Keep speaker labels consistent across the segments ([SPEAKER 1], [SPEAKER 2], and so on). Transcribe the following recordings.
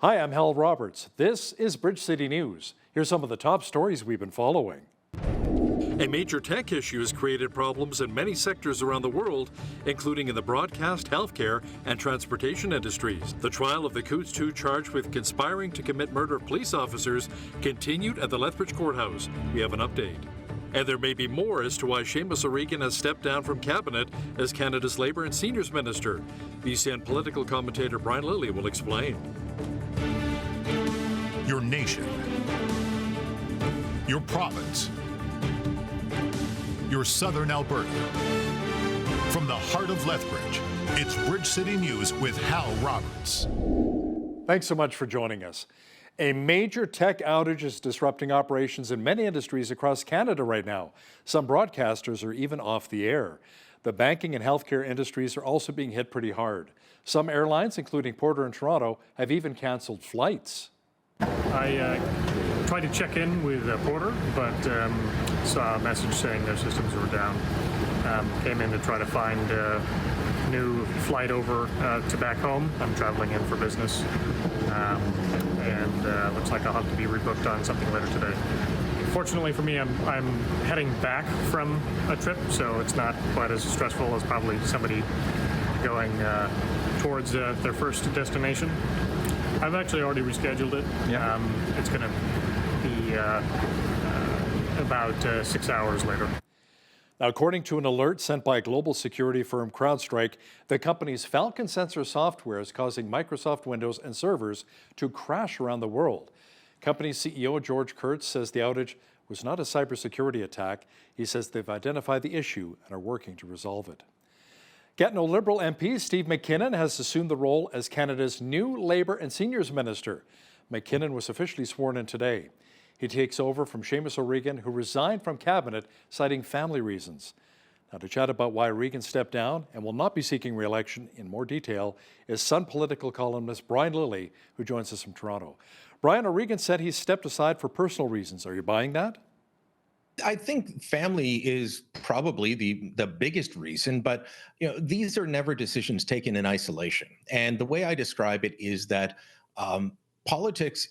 [SPEAKER 1] Hi, I'm Hal Roberts. This is Bridge City News. Here's some of the top stories we've been following. A major tech issue has created problems in many sectors around the world, including in the broadcast, healthcare, and transportation industries. The trial of the Coots two charged with conspiring to commit murder of police officers continued at the Lethbridge courthouse. We have an update. And there may be more as to why Seamus O'Regan has stepped down from cabinet as Canada's Labour and Seniors Minister. BCN political commentator Brian Lilley will explain.
[SPEAKER 2] Your nation, your province, your southern Alberta. From the heart of Lethbridge, it's Bridge City News with Hal Roberts.
[SPEAKER 1] Thanks so much for joining us. A major tech outage is disrupting operations in many industries across Canada right now. Some broadcasters are even off the air. The banking and healthcare industries are also being hit pretty hard. Some airlines, including Porter and Toronto, have even canceled flights.
[SPEAKER 3] I tried to check in with Porter, but saw a message saying their systems were down. Came in to try to find a new flight over to back home. I'm traveling in for business, and looks like I'll have to be rebooked on something later today. Fortunately for me, I'm heading back from a trip, so it's not quite as stressful as probably somebody going towards their first destination. I've actually already rescheduled it. Yeah. It's going to be about 6 hours later.
[SPEAKER 1] Now, according to an alert sent by global security firm CrowdStrike, the company's Falcon sensor software is causing Microsoft Windows and servers to crash around the world. Company CEO George Kurtz says the outage was not a cybersecurity attack. He says they've identified the issue and are working to resolve it. Gatineau Liberal MP Steve McKinnon has assumed the role as Canada's new Labour and Seniors Minister. McKinnon was officially sworn in today. He takes over from Seamus O'Regan, who resigned from cabinet, citing family reasons. Now, to chat about why O'Regan stepped down and will not be seeking re-election in more detail is Sun political columnist Brian Lilley, who joins us from Toronto. Brian, O'Regan said he stepped aside for personal reasons. Are you buying that?
[SPEAKER 4] I think family is probably the biggest reason, but these are never decisions taken in isolation. And the way I describe it is that politics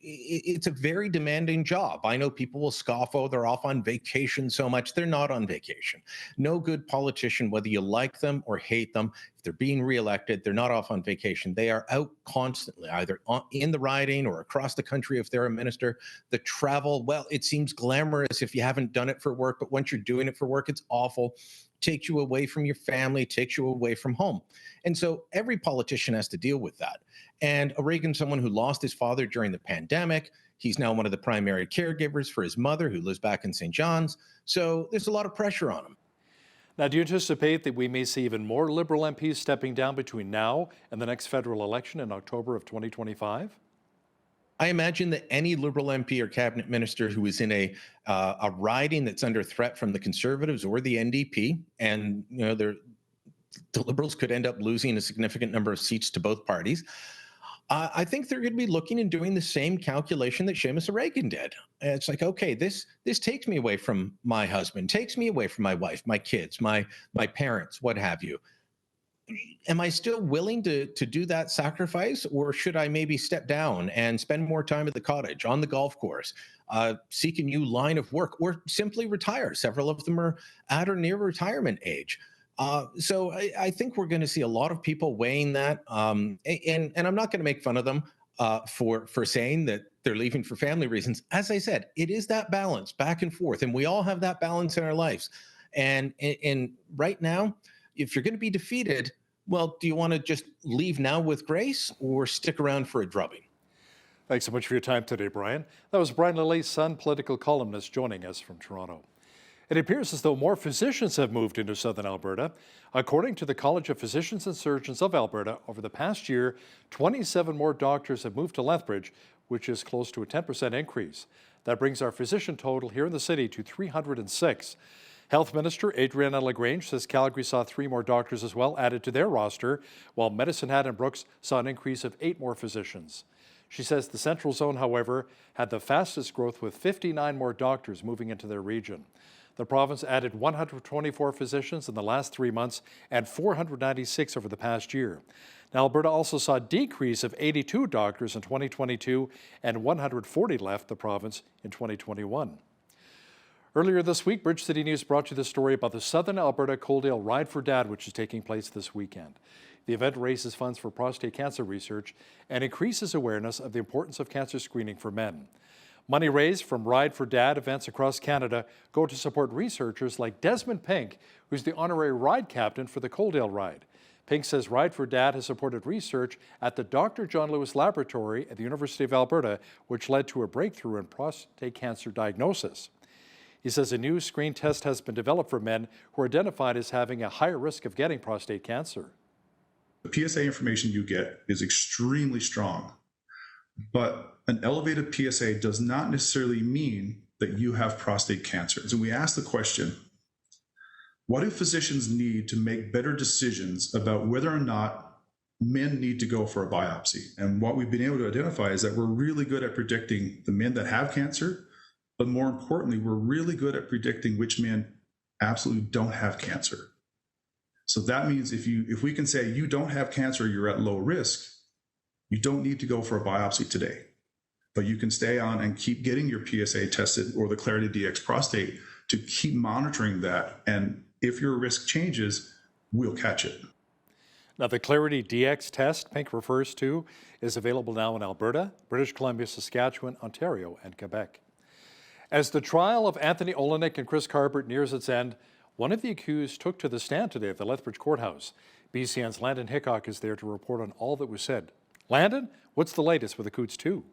[SPEAKER 4] it's a very demanding job. I know people will scoff, oh, they're off on vacation so much. They're not on vacation. No good politician, whether you like them or hate them, if they're being reelected, they're not off on vacation. They are out constantly, either in the riding or across the country if they're a minister. The travel, well, it seems glamorous if you haven't done it for work, but once you're doing it for work, it's awful. Takes you away from your family, takes you away from home. And so every politician has to deal with that. And O'Regan's someone who lost his father during the pandemic. He's now one of the primary caregivers for his mother, who lives back in St. John's. So there's a lot of pressure on him.
[SPEAKER 1] Now, do you anticipate that we may see even more Liberal MPs stepping down between now and the next federal election in October of 2025?
[SPEAKER 4] I imagine that any Liberal MP or cabinet minister who is in a riding that's under threat from the Conservatives or the NDP, and the Liberals could end up losing a significant number of seats to both parties, I think they're going to be looking and doing the same calculation that Seamus O'Regan did. And it's like, okay, this takes me away from my husband, takes me away from my wife, my kids, my parents, what have you. Am I still willing to do that sacrifice, or should I maybe step down and spend more time at the cottage, on the golf course, seek a new line of work, or simply retire? Several of them are at or near retirement age. So I think we're going to see a lot of people weighing that, and I'm not going to make fun of them for saying that they're leaving for family reasons. As I said, it is that balance back and forth, and we all have that balance in our lives. And right now, if you're going to be defeated, well, do you want to just leave now with grace or stick around for a drubbing?
[SPEAKER 1] Thanks so much for your time today, Brian. That was Brian Lilley, Sun political columnist, joining us from Toronto. It appears as though more physicians have moved into southern Alberta. According to the College of Physicians and Surgeons of Alberta, over the past year, 27 more doctors have moved to Lethbridge, which is close to a 10% increase. That brings our physician total here in the city to 306. Health Minister Adriana LaGrange says Calgary saw 3 more doctors as well added to their roster, while Medicine Hat and Brooks saw an increase of 8 more physicians. She says the Central Zone, however, had the fastest growth with 59 more doctors moving into their region. The province added 124 physicians in the last 3 months and 496 over the past year. Now, Alberta also saw a decrease of 82 doctors in 2022 and 140 left the province in 2021. Earlier this week, Bridge City News brought you the story about the Southern Alberta Coaldale Ride for Dad, which is taking place this weekend. The event raises funds for prostate cancer research and increases awareness of the importance of cancer screening for men. Money raised from Ride for Dad events across Canada go to support researchers like Desmond Pink, who's the honorary ride captain for the Coaldale Ride. Pink says Ride for Dad has supported research at the Dr. John Lewis Laboratory at the University of Alberta, which led to a breakthrough in prostate cancer diagnosis. He says a new screen test has been developed for men who are identified as having a higher risk of getting prostate cancer.
[SPEAKER 5] The PSA information you get is extremely strong, but an elevated PSA does not necessarily mean that you have prostate cancer. So we ask the question, what do physicians need to make better decisions about whether or not men need to go for a biopsy? And what we've been able to identify is that we're really good at predicting the men that have cancer, but more importantly, we're really good at predicting which men absolutely don't have cancer. So that means if we can say you don't have cancer, you're at low risk, you don't need to go for a biopsy today, but you can stay on and keep getting your PSA tested or the Clarity DX prostate to keep monitoring that. And if your risk changes, we'll catch it.
[SPEAKER 1] Now, the Clarity DX test Pink refers to is available now in Alberta, British Columbia, Saskatchewan, Ontario, and Quebec. As the trial of Anthony Olenek and Chris Carbert nears its end, one of the accused took to the stand today at the Lethbridge courthouse. BCN's Landon Hickok is there to report on all that was said. Landon, what's the latest with the Coots 2?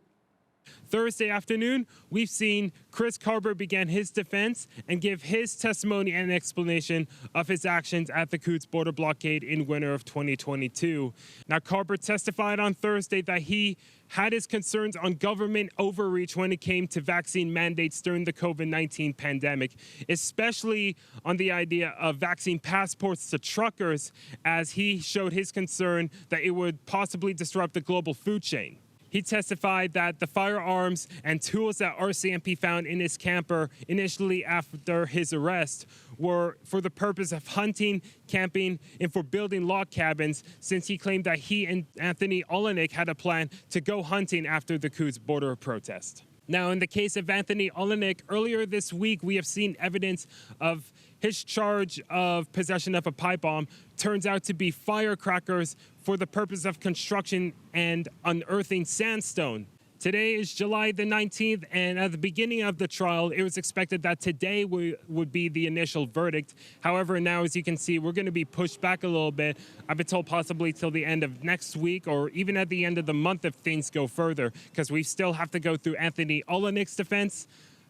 [SPEAKER 6] Thursday afternoon, we've seen Chris Carbert begin his defense and give his testimony and explanation of his actions at the Coots border blockade in winter of 2022. Now, Carbert testified on Thursday that he had his concerns on government overreach when it came to vaccine mandates during the COVID-19 pandemic, especially on the idea of vaccine passports to truckers, as he showed his concern that it would possibly disrupt the global food chain. He testified that the firearms and tools that RCMP found in his camper initially after his arrest were for the purpose of hunting, camping, and for building log cabins, since he claimed that he and Anthony Olenek had a plan to go hunting after the Coots border protest. Now, in the case of Anthony Olenek, earlier this week, we have seen evidence of his charge of possession of a pipe bomb turns out to be firecrackers for the purpose of construction and unearthing sandstone. Today is July the 19th, and at the beginning of the trial, it was expected that today would be the initial verdict. However, now, as you can see, we're going to be pushed back a little bit. I've been told possibly till the end of next week or even at the end of the month if things go further, because we still have to go through Anthony Olenek's defense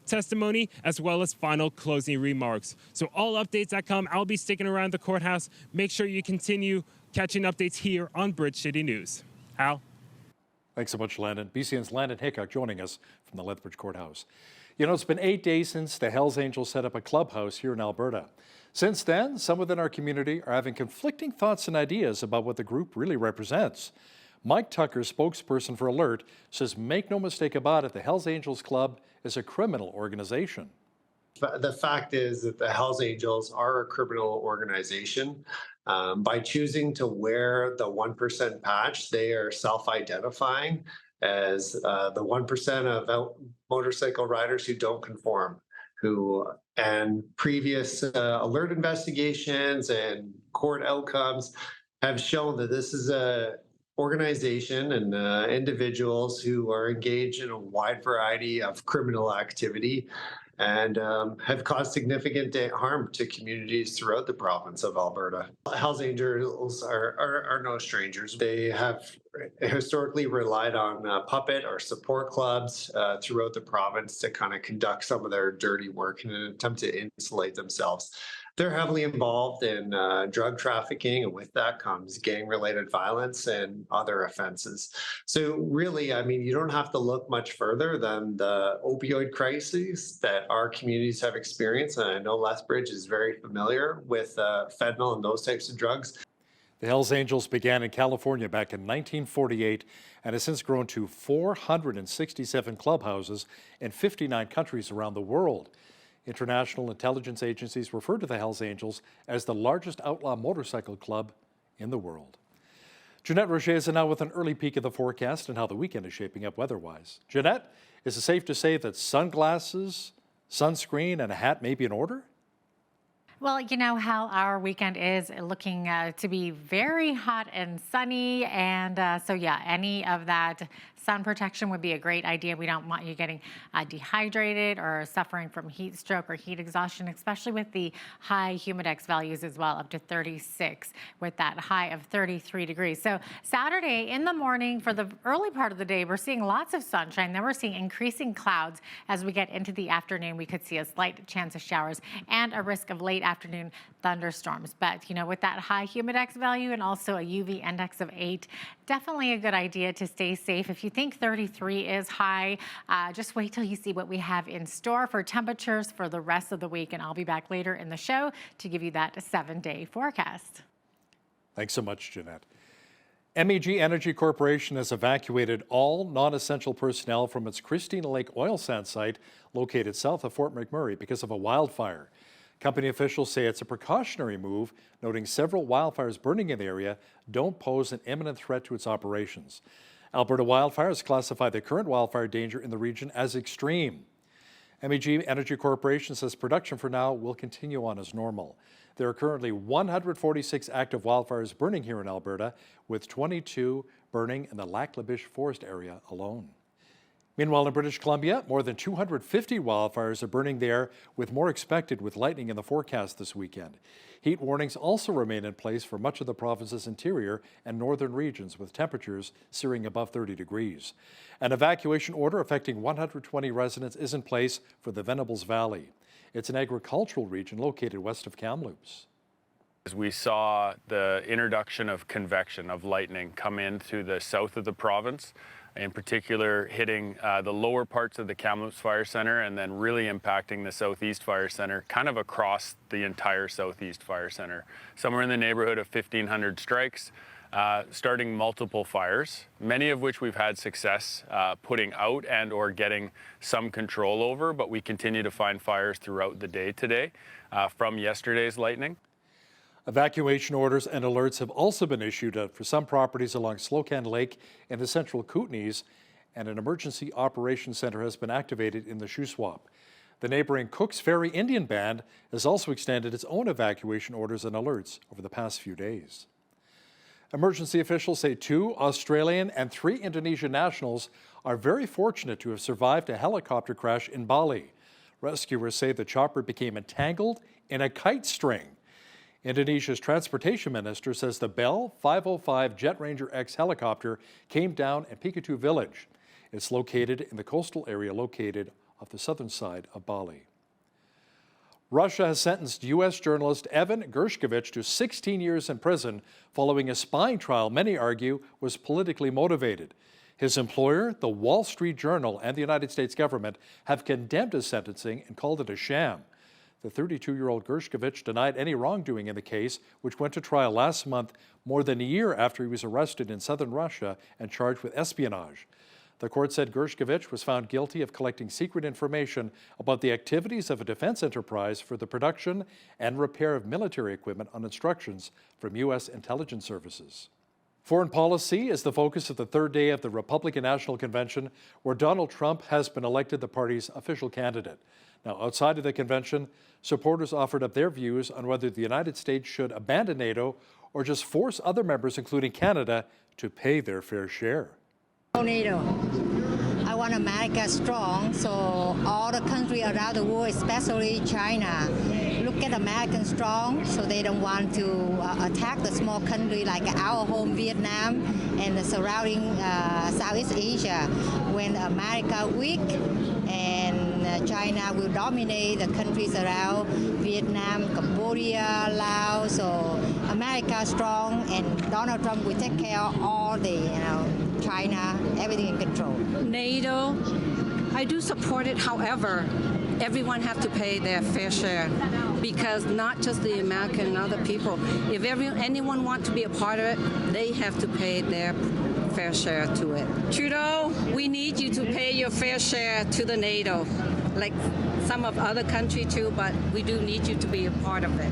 [SPEAKER 6] testimony as well as final closing remarks. So all updates that come, I'll be sticking around the courthouse. Make sure you continue catching updates here on Bridge City News. Al?
[SPEAKER 1] Thanks so much, Landon. BCN's Landon Hickok joining us from the Lethbridge courthouse. You know, it's been 8 days since the Hells Angels set up a clubhouse here in Alberta. Since then, some within our community are having conflicting thoughts and ideas about what the group really represents. Mike Tucker, spokesperson for Alert, says make no mistake about it, the Hells Angels Club is a criminal organization.
[SPEAKER 7] The fact is that the Hells Angels are a criminal organization. By choosing to wear the 1% patch, they are self-identifying as the 1% of motorcycle riders who don't conform, and previous alert investigations and court outcomes have shown that this is a organization and individuals who are engaged in a wide variety of criminal activity and have caused significant harm to communities throughout the province of Alberta. Hells Angels are no strangers. They have historically relied on puppet or support clubs throughout the province to kind of conduct some of their dirty work in an attempt to insulate themselves. They're heavily involved in drug trafficking, and with that comes gang-related violence and other offenses. So really, I mean, you don't have to look much further than the opioid crises that our communities have experienced. And I know Lethbridge is very familiar with fentanyl and those types of drugs.
[SPEAKER 1] The Hells Angels began in California back in 1948 and has since grown to 467 clubhouses in 59 countries around the world. International intelligence agencies refer to the Hells Angels as the largest outlaw motorcycle club in the world. Jeanette Roger is now with an early peek at the forecast and how the weekend is shaping up weather-wise. Jeanette, is it safe to say that sunglasses, sunscreen, and a hat may be in order?
[SPEAKER 8] Well, you know how our weekend is looking to be very hot and sunny. And so, yeah, any of that sun protection would be a great idea. We don't want you getting dehydrated or suffering from heat stroke or heat exhaustion, especially with the high humidex values as well, up to 36 with that high of 33 degrees. So Saturday in the morning for the early part of the day, we're seeing lots of sunshine. Then we're seeing increasing clouds as we get into the afternoon. We could see a slight chance of showers and a risk of late afternoon thunderstorms. But, you know, with that high humidex value and also a UV index of 8, definitely a good idea to stay safe. If you think 33 is high, just wait till you see what we have in store for temperatures for the rest of the week. And I'll be back later in the show to give you that 7-day forecast.
[SPEAKER 1] Thanks so much, Jeanette. MEG Energy Corporation has evacuated all non-essential personnel from its Christina Lake oil sands site located south of Fort McMurray because of a wildfire. Company officials say it's a precautionary move, noting several wildfires burning in the area don't pose an imminent threat to its operations. Alberta Wildfires classify the current wildfire danger in the region as extreme. MEG Energy Corporation says production for now will continue on as normal. There are currently 146 active wildfires burning here in Alberta, with 22 burning in the Lac-La-Biche forest area alone. Meanwhile, in British Columbia, more than 250 wildfires are burning there, with more expected with lightning in the forecast this weekend. Heat warnings also remain in place for much of the province's interior and northern regions, with temperatures searing above 30 degrees. An evacuation order affecting 120 residents is in place for the Venables Valley. It's an agricultural region located west of Kamloops.
[SPEAKER 9] As we saw the introduction of convection, of lightning, come in through the south of the province, in particular hitting the lower parts of the Kamloops Fire Center and then really impacting the Southeast Fire Center, kind of across the entire Southeast Fire Center. Somewhere in the neighborhood of 1,500 strikes, starting multiple fires, many of which we've had success putting out and or getting some control over, but we continue to find fires throughout the day today from yesterday's lightning.
[SPEAKER 1] Evacuation orders and alerts have also been issued for some properties along Slocan Lake in the central Kootenays, and an emergency operations center has been activated in the Shuswap. The neighboring Cooks Ferry Indian Band has also extended its own evacuation orders and alerts over the past few days. Emergency officials say 2 Australian and 3 Indonesian nationals are very fortunate to have survived a helicopter crash in Bali. Rescuers say the chopper became entangled in a kite string. Indonesia's transportation minister says the Bell 505 Jet Ranger X helicopter came down at Pikatu village. It's located in the coastal area located off the southern side of Bali. Russia has sentenced U.S. journalist Evan Gershkovich to 16 years in prison following a spying trial many argue was politically motivated. His employer, the Wall Street Journal, and the United States government have condemned his sentencing and called it a sham. The 32-year-old Gershkovich denied any wrongdoing in the case, which went to trial last month, more than a year after he was arrested in southern Russia and charged with espionage. The court said Gershkovich was found guilty of collecting secret information about the activities of a defense enterprise for the production and repair of military equipment on instructions from U.S. intelligence services. Foreign policy is the focus of the third day of the Republican National Convention, where Donald Trump has been elected the party's official candidate. Now, outside of the convention, supporters offered up their views on whether the United States should abandon NATO or just force other members, including Canada, to pay their fair share.
[SPEAKER 10] NATO. I want America strong, so all the countries around the world, especially China, look at American strong, so they don't want to attack the small country like our home Vietnam and the surrounding Southeast Asia. When America weak and China will dominate the countries around Vietnam, Cambodia, Laos. So America strong, and Donald Trump will take care of all the, China, everything in control.
[SPEAKER 11] NATO, I do support it. However, everyone have to pay their fair share, because not just the American and other people. If anyone want to be a part of it, they have to pay their fair share to it. Trudeau, we need you to pay your fair share to the NATO. like some of other country too, but we do need you to be a part of it.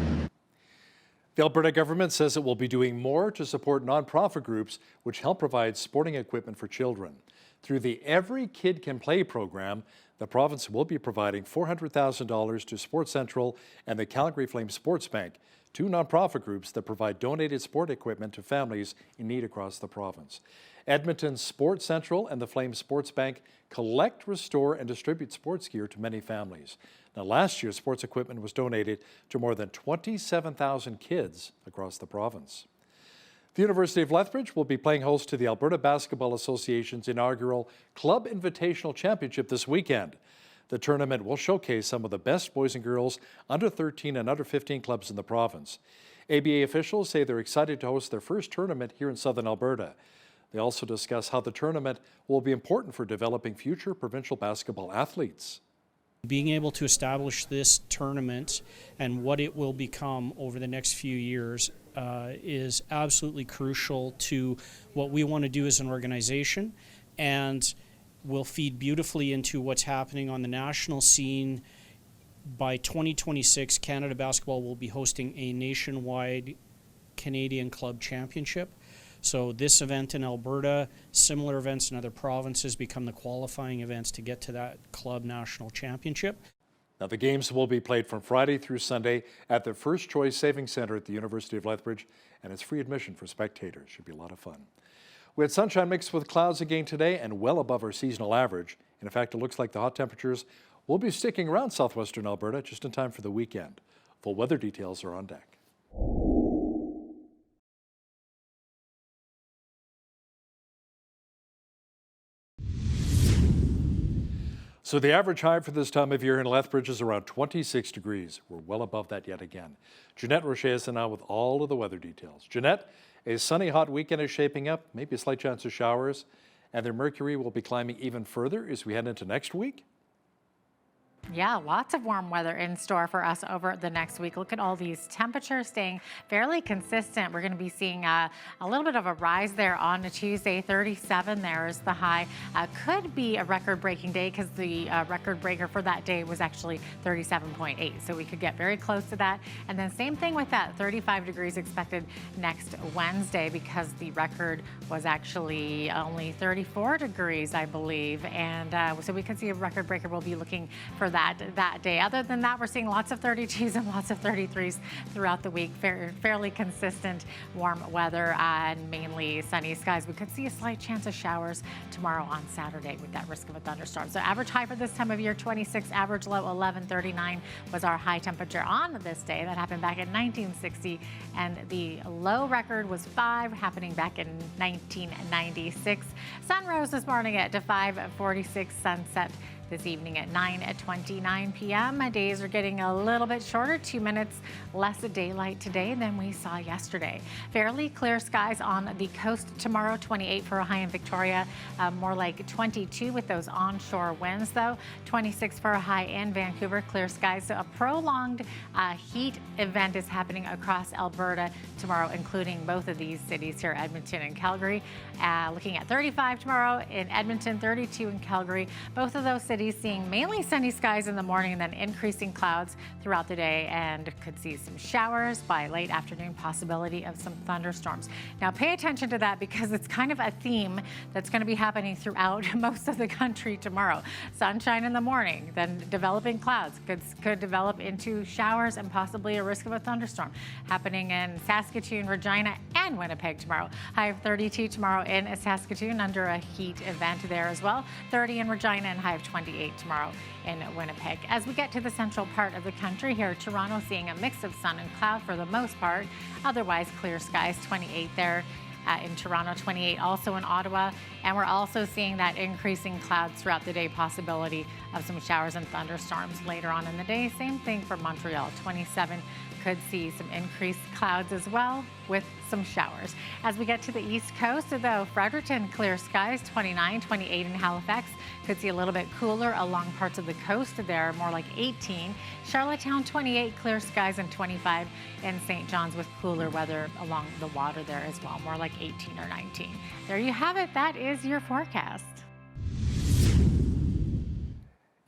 [SPEAKER 1] The Alberta government says it will be doing more to support nonprofit groups which help provide sporting equipment for children. Through the Every Kid Can Play program, the province will be providing $400,000 to Sports Central and the Calgary Flames Sports Bank, two nonprofit groups that provide donated sport equipment to families in need across the province. Edmonton's Sports Central and the Flames Sports Bank collect, restore, and distribute sports gear to many families. Now, last year, sports equipment was donated to more than 27,000 kids across the province. The University of Lethbridge will be playing host to the Alberta Basketball Association's inaugural Club Invitational Championship this weekend. The tournament will showcase some of the best boys and girls under 13 and under 15 clubs in the province. ABA officials say they're excited to host their first tournament here in southern Alberta. They also discuss how the tournament will be important for developing future provincial basketball athletes.
[SPEAKER 12] Being able to establish this tournament and what it will become over the next few years is absolutely crucial to what we want to do as an organization, and will feed beautifully into what's happening on the national scene. By 2026, Canada Basketball will be hosting a nationwide Canadian Club Championship. So this event in Alberta, similar events in other provinces, become the qualifying events to get to that club national championship.
[SPEAKER 1] Now, the games will be played from Friday through Sunday at the First Choice Savings Centre at the University of Lethbridge, and it's free admission for spectators. Should be a lot of fun. We had sunshine mixed with clouds again today and well above our seasonal average. And in fact, it looks like the hot temperatures will be sticking around southwestern Alberta just in time for the weekend. Full weather details are on deck. So the average high for this time of year in Lethbridge is around 26 degrees. We're well above that yet again. Jeanette Rocher is now with all of the weather details. Jeanette, a sunny, hot weekend is shaping up, maybe a slight chance of showers, and the mercury will be climbing even further as we head into next week.
[SPEAKER 8] Yeah, lots of warm weather in store for us over the next week. Look at all these temperatures staying fairly consistent. We're going to be seeing a little bit of a rise there on a Tuesday. 37 there is the high. Could be a record-breaking day because the record breaker for that day was actually 37.8. So we could get very close to that. And then same thing with that, 35 degrees expected next Wednesday because the record was actually only 34 degrees, I believe. And so we could see a record breaker. We'll be looking for that day. Other than that, we're seeing lots of 32s and lots of 33s throughout the week. Fairly consistent warm weather and mainly sunny skies. We could see a slight chance of showers tomorrow on Saturday with that risk of a thunderstorm. So average high for this time of year, 26, average low 11, 39 was our high temperature on this day. That happened back in 1960, and the low record was 5, happening back in 1996. Sun rose this morning at 5:46, sunset this evening at 9:29 p.m. Days are getting a little bit shorter, 2 minutes less daylight today than we saw yesterday. Fairly clear skies on the coast tomorrow, 28 for a high in Victoria, more like 22 with those onshore winds though, 26 for a high in Vancouver, clear skies. So a prolonged heat event is happening across Alberta tomorrow, including both of these cities here, Edmonton and Calgary. Looking at 35 tomorrow in Edmonton, 32 in Calgary. Both of those cities seeing mainly sunny skies in the morning and then increasing clouds throughout the day, and could see some showers by late afternoon, possibility of some thunderstorms. Now pay attention to that because it's kind of a theme that's going to be happening throughout most of the country tomorrow. Sunshine in the morning, then developing clouds could develop into showers and possibly a risk of a thunderstorm happening in Saskatoon, Regina, and Winnipeg tomorrow. High of 32 tomorrow in Saskatoon under a heat event there as well. 30 in Regina and high of 28 tomorrow in Winnipeg. As we get to the central part of the country here, Toronto seeing a mix of sun and cloud for the most part. Otherwise clear skies, 28 there in Toronto, 28 also in Ottawa. And we're also seeing that increasing clouds throughout the day, possibility of some showers and thunderstorms later on in the day. Same thing for Montreal, 27. Could see some increased clouds as well with some showers. As we get to the east coast, though, Fredericton, clear skies, 29, 28 in Halifax. Could see a little bit cooler along parts of the coast there, more like 18. Charlottetown, 28, clear skies, and 25 in St. John's with cooler weather along the water there as well, more like 18 or 19. There you have it. That is your forecast.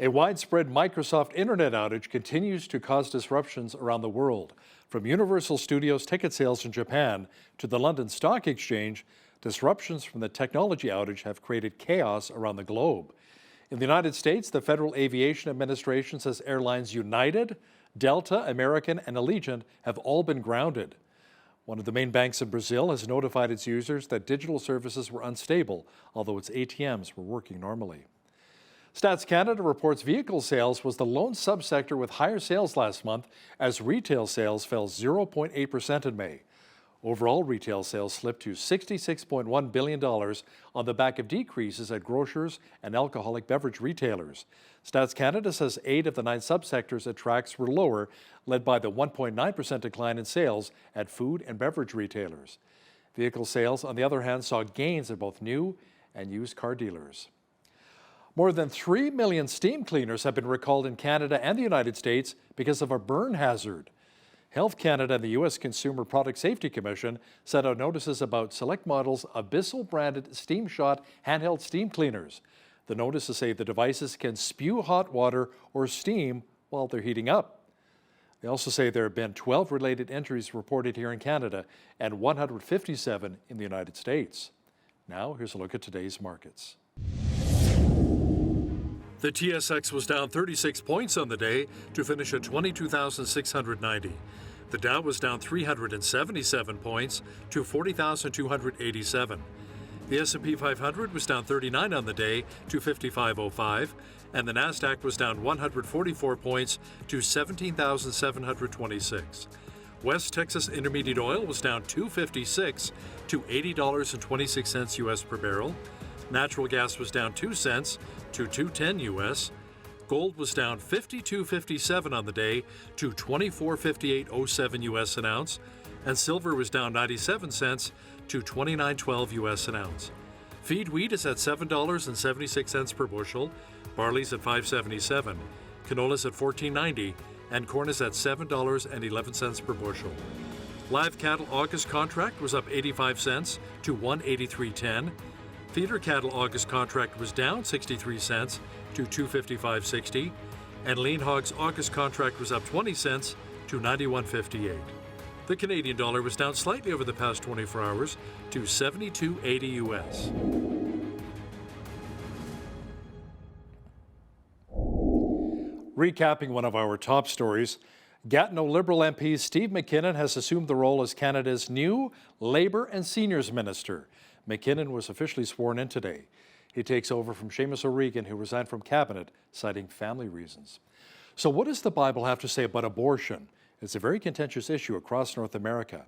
[SPEAKER 1] A widespread Microsoft internet outage continues to cause disruptions around the world. From Universal Studios ticket sales in Japan to the London Stock Exchange, disruptions from the technology outage have created chaos around the globe. In the United States, the Federal Aviation Administration says airlines United, Delta, American, and Allegiant have all been grounded. One of the main banks in Brazil has notified its users that digital services were unstable, although its ATMs were working normally. Stats Canada reports vehicle sales was the lone subsector with higher sales last month as retail sales fell 0.8% in May. Overall retail sales slipped to $66.1 billion on the back of decreases at grocers and alcoholic beverage retailers. Stats Canada says 8 of the 9 subsectors it tracks were lower, led by the 1.9% decline in sales at food and beverage retailers. Vehicle sales, on the other hand, saw gains at both new and used car dealers. More than 3 million steam cleaners have been recalled in Canada and the United States because of a burn hazard. Health Canada and the U.S. Consumer Product Safety Commission sent out notices about select models of Bissell-branded Steam Shot handheld steam cleaners. The notices say the devices can spew hot water or steam while they're heating up. They also say there have been 12 related injuries reported here in Canada and 157 in the United States. Now, here's a look at today's markets. The TSX was down 36 points on the day to finish at 22,690. The Dow was down 377 points to 40,287. The S&P 500 was down 39 on the day to 5505, and the Nasdaq was down 144 points to 17,726. West Texas Intermediate Oil was down $2.56 to $80.26 US per barrel. Natural gas was down 2 cents to $2.10 US. Gold was down $52.57 on the day to $24.5807 US an ounce, and silver was down 97 cents to $29.12 US an ounce. Feed wheat is at $7.76 per bushel, barley's at $5.77, canola's at $14.90, and corn is at $7.11 per bushel. Live cattle August contract was up 85 cents to $183.10. Feeder cattle August contract was down 63 cents to $255.60, and lean hogs August contract was up 20 cents to $91.58. The Canadian dollar was down slightly over the past 24 hours to 72.80 US. Recapping one of our top stories, Gatineau Liberal MP Steve McKinnon has assumed the role as Canada's new Labour and Seniors Minister. McKinnon was officially sworn in today. He takes over from Seamus O'Regan, who resigned from cabinet, citing family reasons. So what does the Bible have to say about abortion? It's a very contentious issue across North America.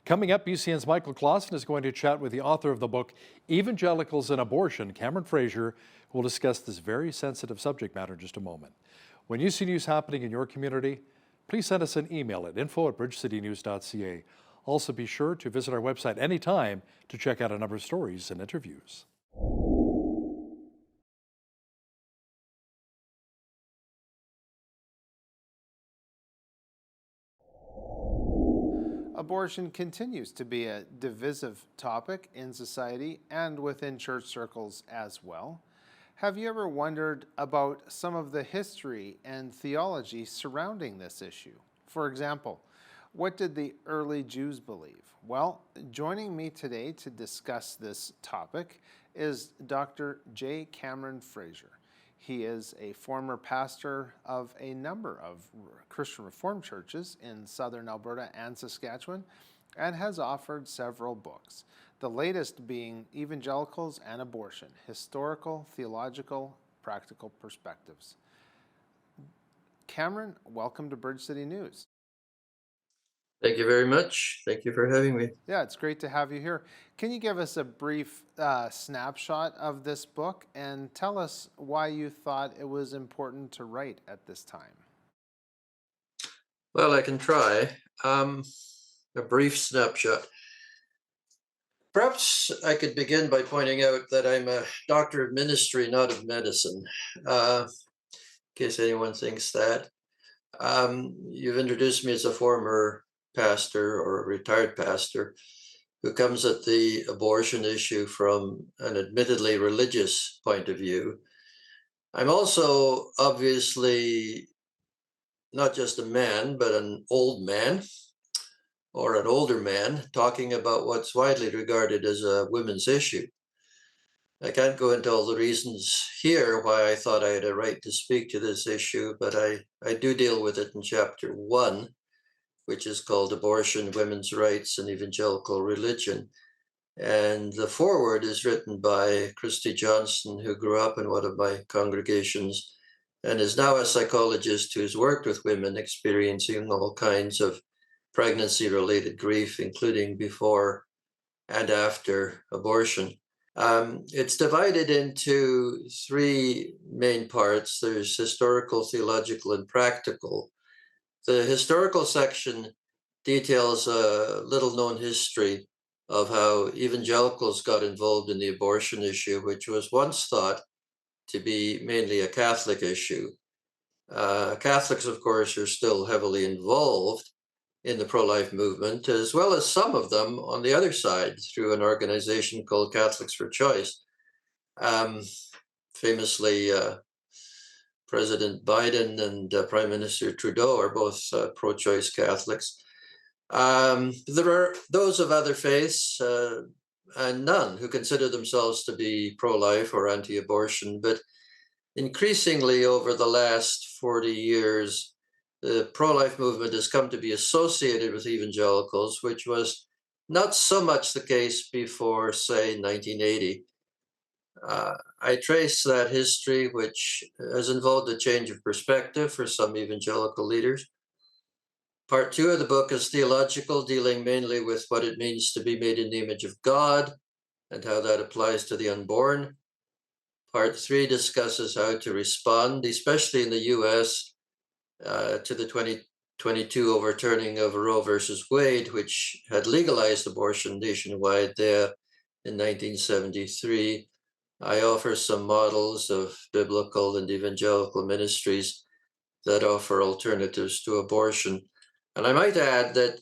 [SPEAKER 1] Coming up, BCN's Michael Clausen is going to chat with the author of the book, Evangelicals and Abortion, Cameron Fraser, who will discuss this very sensitive subject matter in just a moment. When you see news happening in your community, please send us an email at info@bridgecitynews.ca. Also, be sure to visit our website anytime to check out a number of stories and interviews.
[SPEAKER 13] Abortion continues to be a divisive topic in society and within church circles as well. Have you ever wondered about some of the history and theology surrounding this issue? For example, what did the early Jews believe? Well, joining me today to discuss this topic is Dr. J. Cameron Fraser. He is a former pastor of a number of Christian Reformed churches in southern Alberta and Saskatchewan, and has authored several books, the latest being Evangelicals and Abortion, Historical, Theological, Practical Perspectives. Cameron, welcome to Bridge City News.
[SPEAKER 14] Thank you very much. Thank you for having me.
[SPEAKER 13] Yeah, it's great to have you here. Can you give us a brief snapshot of this book and tell us why you thought it was important to write at this time?
[SPEAKER 14] Well, I can try. A brief snapshot. Perhaps I could begin by pointing out that I'm a doctor of ministry, not of medicine, in case anyone thinks that. You've introduced me as a former pastor or a retired pastor who comes at the abortion issue from an admittedly religious point of view. I'm also obviously not just a man, but an old man or an older man talking about what's widely regarded as a women's issue. I can't go into all the reasons here why I thought I had a right to speak to this issue, but I do deal with it in chapter 1, which is called Abortion, Women's Rights, and Evangelical Religion. And the foreword is written by Christy Johnson, who grew up in one of my congregations and is now a psychologist who's worked with women experiencing all kinds of pregnancy-related grief, including before and after abortion. It's divided into 3 main parts. There's historical, theological, and practical. The historical section details a little-known history of how evangelicals got involved in the abortion issue, which was once thought to be mainly a Catholic issue. Catholics, of course, are still heavily involved in the pro-life movement, as well as some of them on the other side through an organization called Catholics for Choice. Famously, President Biden and Prime Minister Trudeau are both pro-choice Catholics. There are those of other faiths and none who consider themselves to be pro-life or anti-abortion, but increasingly over the last 40 years, the pro-life movement has come to be associated with evangelicals, which was not so much the case before, say, 1980. I trace that history, which has involved a change of perspective for some evangelical leaders. Part 2 of the book is theological, dealing mainly with what it means to be made in the image of God and how that applies to the unborn. Part 3 discusses how to respond, especially in the US, to the 2022 overturning of Roe versus Wade, which had legalized abortion nationwide there in 1973. I offer some models of biblical and evangelical ministries that offer alternatives to abortion. And I might add that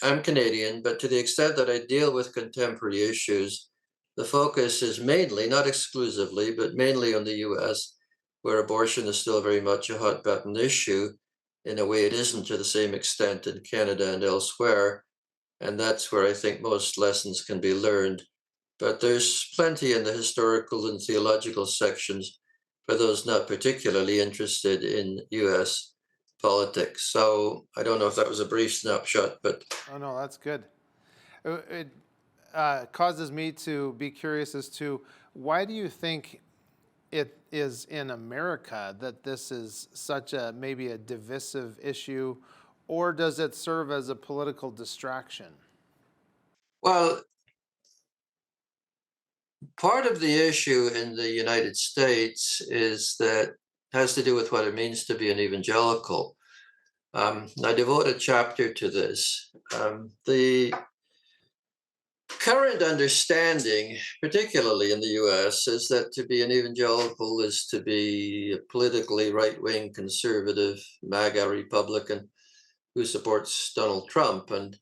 [SPEAKER 14] I'm Canadian, but to the extent that I deal with contemporary issues, the focus is mainly, not exclusively, but mainly on the US, where abortion is still very much a hot button issue in a way it isn't to the same extent in Canada and elsewhere. And that's where I think most lessons can be learned. But there's plenty in the historical and theological sections for those not particularly interested in US politics. So I don't know if that was a brief snapshot, but...
[SPEAKER 13] Oh, no, that's good. It causes me to be curious as to why do you think it is in America that this is such a maybe a divisive issue, or does it serve as a political distraction?
[SPEAKER 14] Well, part of the issue in the United States is that has to do with what it means to be an evangelical. I devote a chapter to this. The current understanding, particularly in the US, is that to be an evangelical is to be a politically right-wing conservative MAGA Republican who supports Donald Trump. And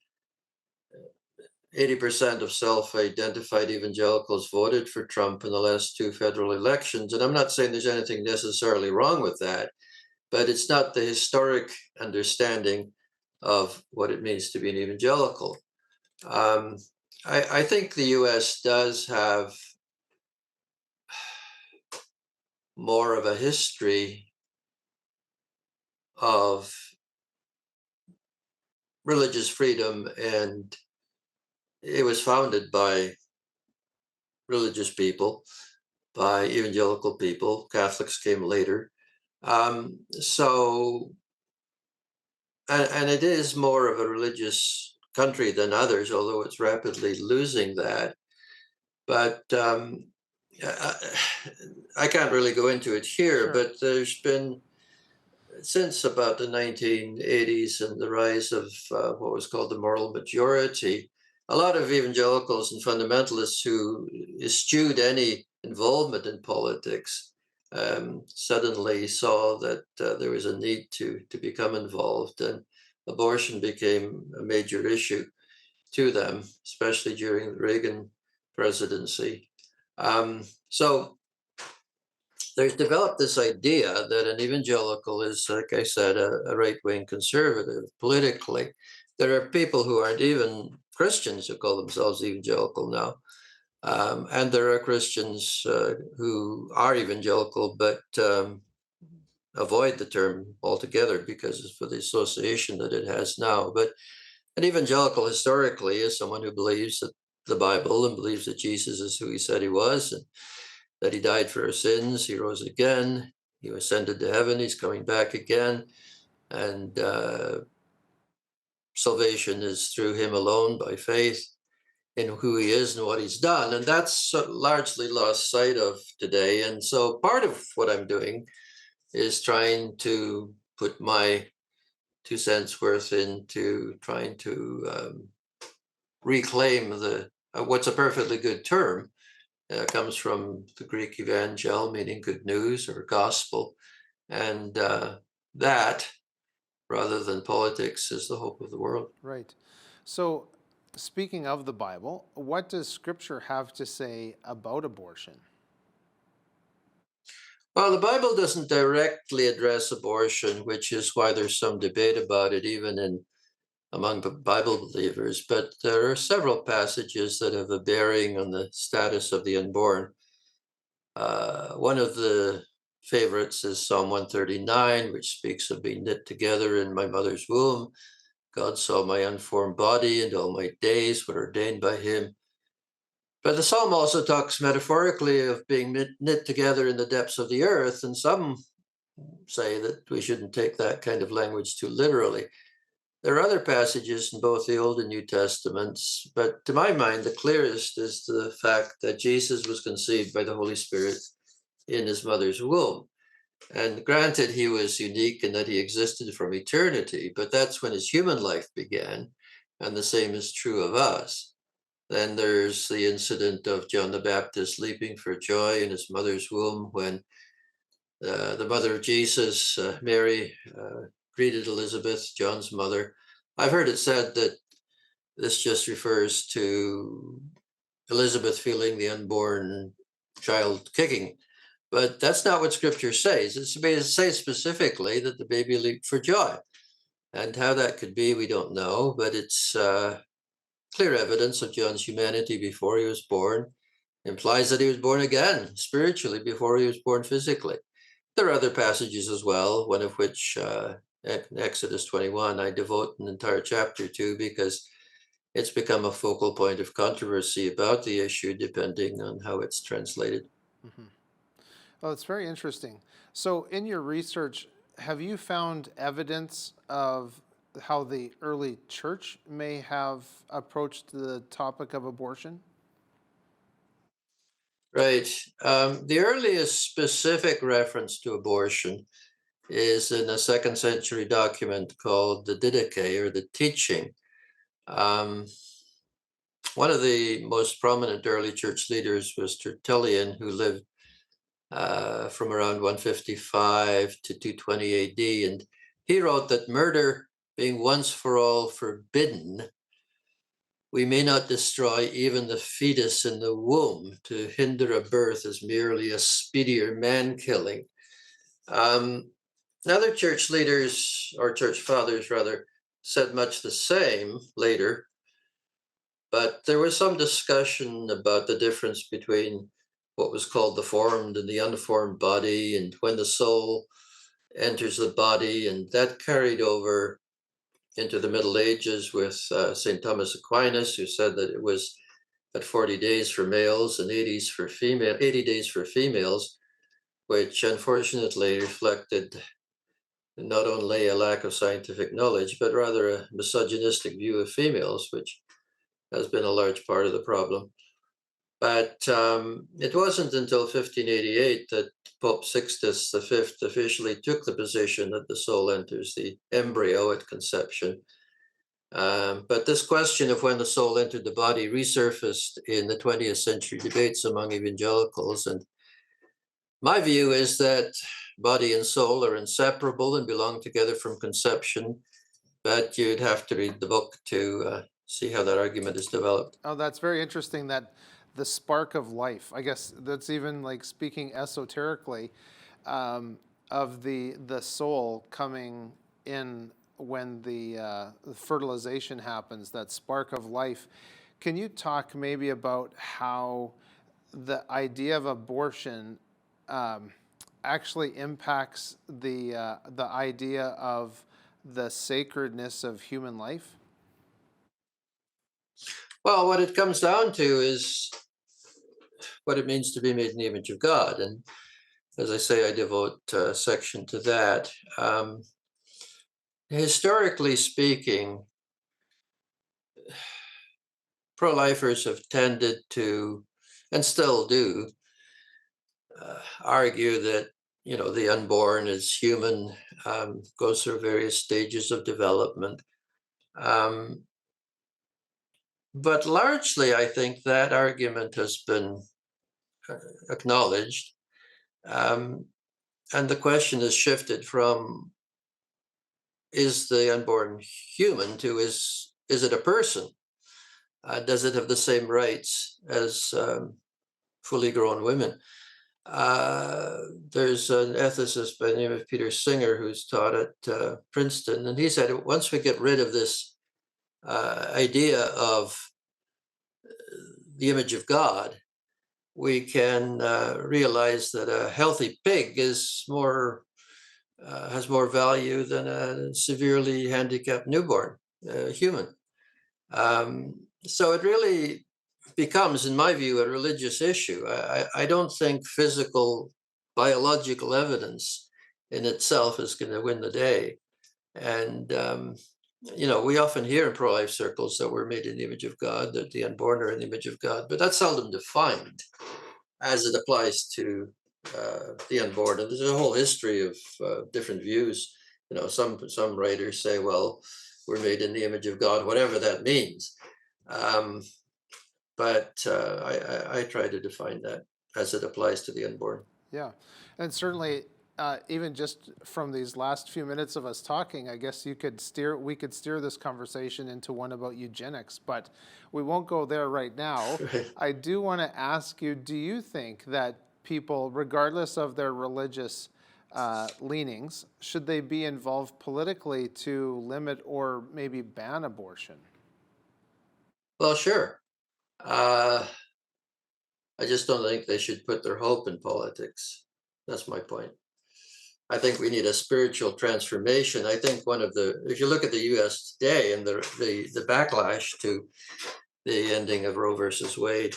[SPEAKER 14] 80% of self-identified evangelicals voted for Trump in the last 2 federal elections. And I'm not saying there's anything necessarily wrong with that, but it's not the historic understanding of what it means to be an evangelical. I think the US does have more of a history of religious freedom, and it was founded by religious people, by evangelical people. Catholics came later. And it is more of a religious country than others, although it's rapidly losing that. But I can't really go into it here, sure. But there's been, since about the 1980s and the rise of what was called the moral majority, a lot of evangelicals and fundamentalists who eschewed any involvement in politics suddenly saw that there was a need to become involved, and abortion became a major issue to them, especially during the Reagan presidency. So there's developed this idea that an evangelical is, like I said, a right-wing conservative politically. There are people who aren't even Christians who call themselves evangelical now. And there are Christians who are evangelical, but avoid the term altogether because of the association that it has now. But an evangelical historically is someone who believes that the Bible and believes that Jesus is who he said he was, and that he died for our sins, he rose again, he ascended to heaven, he's coming back again, and salvation is through him alone by faith in who he is and what he's done. And that's largely lost sight of today. And so part of what I'm doing is trying to put my 2 cents worth into trying to reclaim what's a perfectly good term. Comes from the Greek evangel, meaning good news or gospel. And that, rather than politics, is the hope of the world.
[SPEAKER 13] Right. So, speaking of the Bible, what does Scripture have to say about abortion?
[SPEAKER 14] Well, the Bible doesn't directly address abortion, which is why there's some debate about it, even among Bible believers. But there are several passages that have a bearing on the status of the unborn. One of the favorites is Psalm 139, which speaks of being knit together in my mother's womb. God saw my unformed body, and all my days were ordained by him. But the psalm also talks metaphorically of being knit together in the depths of the earth, and some say that we shouldn't take that kind of language too literally. There are other passages in both the Old and New Testaments, but to my mind, the clearest is the fact that Jesus was conceived by the Holy Spirit in his mother's womb. And granted, he was unique in that he existed from eternity, but that's when his human life began, and the same is true of us. Then there's the incident of John the Baptist leaping for joy in his mother's womb when the mother of Jesus, Mary, greeted Elizabeth, John's mother. I've heard it said that this just refers to Elizabeth feeling the unborn child kicking, but that's not what Scripture says. It says specifically that the baby leaped for joy, and how that could be, we don't know, but it's clear evidence of John's humanity before he was born. Implies that he was born again spiritually before he was born physically. There are other passages as well, one of which, Exodus 21, I devote an entire chapter to because it's become a focal point of controversy about the issue, depending on how it's translated.
[SPEAKER 13] Mm-hmm. Well, it's very interesting. So in your research, have you found evidence of how the early church may have approached the topic of abortion?
[SPEAKER 14] Right. The earliest specific reference to abortion is in a 2nd century document called the Didache, or the Teaching. One of the most prominent early church leaders was Tertullian, who lived from around 155 to 220 AD. And he wrote that murder being once for all forbidden, we may not destroy even the fetus in the womb. To hinder a birth is merely a speedier man-killing. Other church leaders, or church fathers rather, said much the same later, but there was some discussion about the difference between what was called the formed and the unformed body, and when the soul enters the body, and that carried over into the Middle Ages with St. Thomas Aquinas, who said that it was at 40 days for males and 80 days for females, which unfortunately reflected not only a lack of scientific knowledge, but rather a misogynistic view of females, which has been a large part of the problem. But it wasn't until 1588 that Pope Sixtus V officially took the position that the soul enters the embryo at conception. But this question of when the soul entered the body resurfaced in the 20th century debates among evangelicals. And my view is that body and soul are inseparable and belong together from conception, but you'd have to read the book to see how that argument is developed.
[SPEAKER 13] Oh, that's very interesting that the spark of life. I guess that's even like speaking esoterically, of the soul coming in when the fertilization happens, that spark of life. Can you talk maybe about how the idea of abortion actually impacts the idea of the sacredness of human life?
[SPEAKER 14] Well, what it comes down to is what it means to be made in the image of God. And as I say, I devote a section to that. Historically speaking, pro-lifers have tended to, and still do, argue that, you know, the unborn is human, goes through various stages of development. But largely, I think that argument has been acknowledged. And the question has shifted from, is the unborn human, to is it a person? Does it have the same rights as fully grown women? There's an ethicist by the name of Peter Singer who's taught at Princeton, and he said once we get rid of this idea of the image of God, we can realize that a healthy pig is has more value than a severely handicapped newborn human. So it really becomes, in my view, a religious issue. I don't think physical, biological evidence in itself is going to win the day. And, you know, we often hear in pro-life circles that we're made in the image of God, that the unborn are in the image of God, but that's seldom defined as it applies to the unborn. And there's a whole history of different views. You know, some writers say, well, we're made in the image of God, whatever that means. But I try to define that as it applies to the unborn.
[SPEAKER 13] Yeah, and certainly, even just from these last few minutes of us talking, I guess we could steer this conversation into one about eugenics, but we won't go there right now.
[SPEAKER 14] Right.
[SPEAKER 13] I do want to ask you, do you think that people, regardless of their religious leanings, should they be involved politically to limit or maybe ban abortion?
[SPEAKER 14] Well, sure. I just don't think they should put their hope in politics. That's my point. I think we need a spiritual transformation. I think if you look at the U.S. today and the backlash to the ending of Roe versus Wade,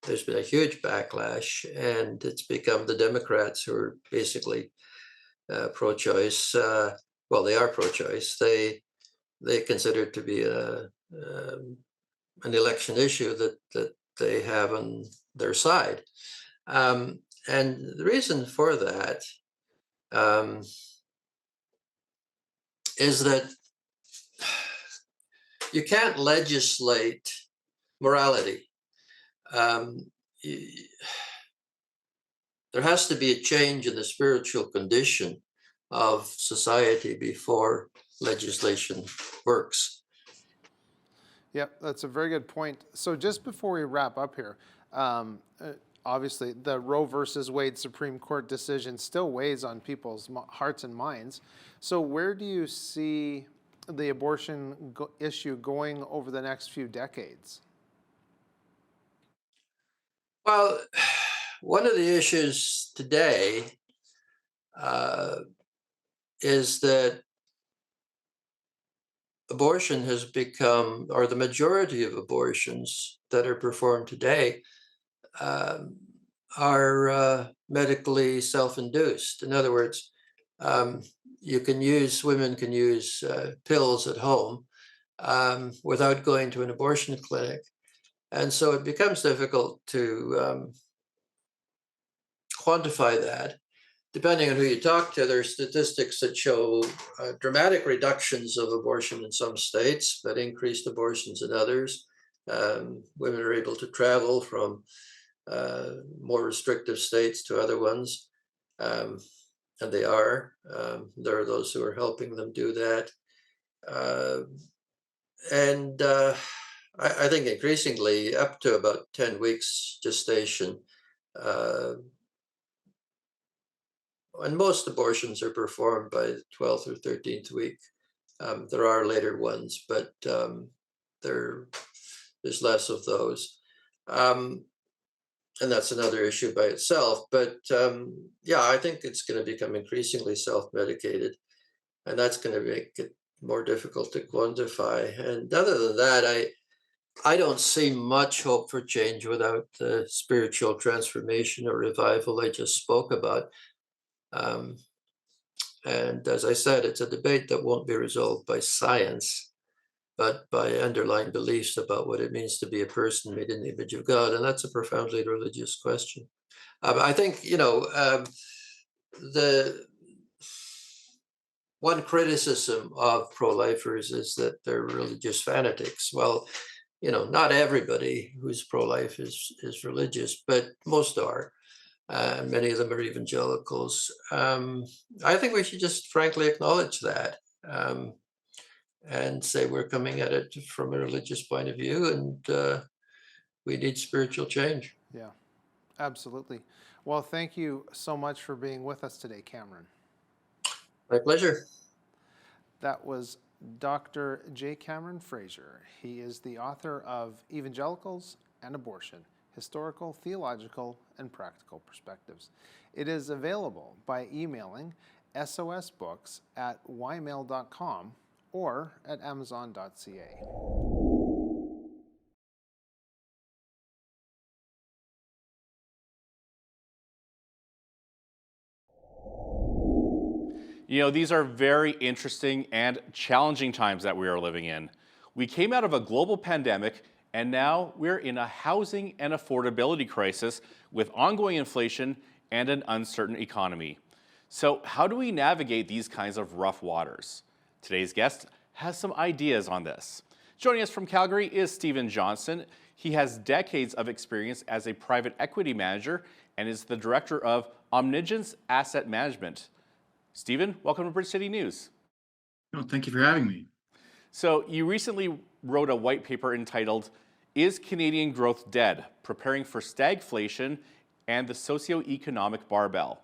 [SPEAKER 14] there's been a huge backlash, and it's become the Democrats who are basically pro-choice. Well, they are pro-choice. They consider it to be an election issue that they have on their side. And the reason for that is that you can't legislate morality. There has to be a change in the spiritual condition of society before legislation works.
[SPEAKER 13] Yep, that's a very good point. So just before we wrap up here, obviously the Roe versus Wade Supreme Court decision still weighs on people's hearts and minds. So where do you see the abortion issue going over the next few decades?
[SPEAKER 14] Well, one of the issues today is that abortion has become, or the majority of abortions that are performed today are medically self-induced. In other words, women can use pills at home without going to an abortion clinic. And so it becomes difficult to quantify that. Depending on who you talk to, there are statistics that show dramatic reductions of abortion in some states, but increased abortions in others. Women are able to travel from more restrictive states to other ones, and they are. There are those who are helping them do that. And I think increasingly up to about 10 weeks gestation. And most abortions are performed by the 12th or 13th week. There are later ones, but there's less of those. And that's another issue by itself. But yeah, I think it's going to become increasingly self-medicated, and that's going to make it more difficult to quantify. And other than that, I don't see much hope for change without the spiritual transformation or revival I just spoke about. And as I said, it's a debate that won't be resolved by science, but by underlying beliefs about what it means to be a person made in the image of God. And that's a profoundly religious question. I think, the one criticism of pro-lifers is that they're religious fanatics. Well, not everybody who's pro-life is religious, but most are. Many of them are evangelicals. I think we should just frankly acknowledge that and say we're coming at it from a religious point of view, and we need spiritual change.
[SPEAKER 13] Yeah, absolutely. Well, thank you so much for being with us today, Cameron.
[SPEAKER 14] My pleasure.
[SPEAKER 13] That was Dr. J. Cameron Fraser. He is the author of Evangelicals and Abortion: Historical, Theological, and Practical Perspectives. It is available by emailing sosbooks@ymail.com or at amazon.ca.
[SPEAKER 15] These are very interesting and challenging times that we are living in. We came out of a global pandemic, and now we're in a housing and affordability crisis with ongoing inflation and an uncertain economy. So how do we navigate these kinds of rough waters? Today's guest has some ideas on this. Joining us from Calgary is Stephen Johnson. He has decades of experience as a private equity manager and is the director of Omnigence Asset Management. Stephen, welcome to Bridge City News.
[SPEAKER 16] No, thank you for having me.
[SPEAKER 15] So you recently wrote a white paper entitled, "Is Canadian Growth Dead? Preparing for Stagflation and the Socioeconomic Barbell."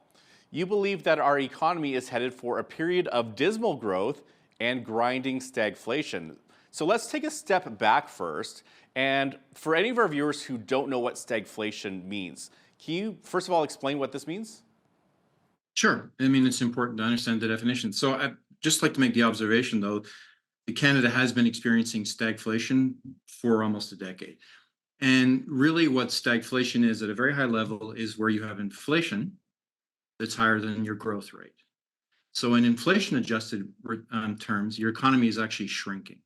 [SPEAKER 15] You believe that our economy is headed for a period of dismal growth and grinding stagflation. So let's take a step back first. And for any of our viewers who don't know what stagflation means, can you first of all explain what this means?
[SPEAKER 16] Sure. I mean, it's important to understand the definition. So I'd just like to make the observation, though, that Canada has been experiencing stagflation for almost a decade. And really what stagflation is at a very high level is where you have inflation that's higher than your growth rate. So in inflation-adjusted terms, your economy is actually shrinking.